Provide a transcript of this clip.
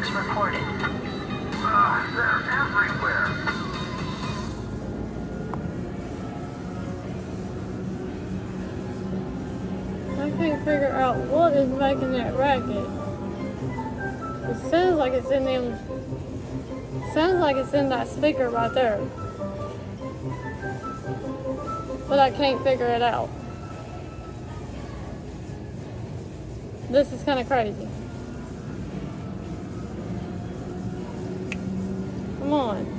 was reported. They're everywhere. I can't figure out what is making that racket. It sounds like it's in them. Sounds like it's in that speaker right there. But I can't figure it out. This is kind of crazy. Come on.